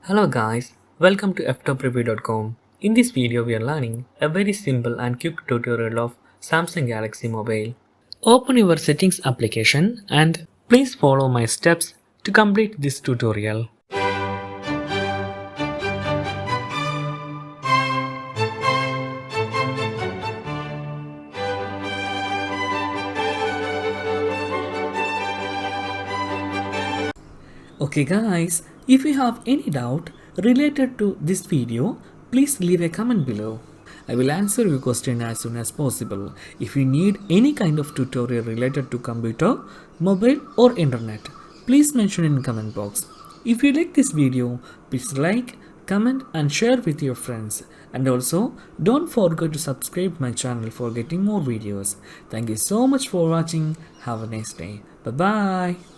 Hello guys, welcome to Ftopreview.com. In this video we are learning a very simple and quick tutorial of Samsung Galaxy mobile. Open your settings application and please follow my steps to complete this tutorial. Okay guys, if you have any doubt related to this video, please leave a comment below. I will answer your question as soon as possible. If you need any kind of tutorial related to computer, mobile or internet, please mention in comment box. If you like this video, please like, comment and share with your friends. And also, don't forget to subscribe my channel for getting more videos. Thank you so much for watching. Have a nice day. Bye bye.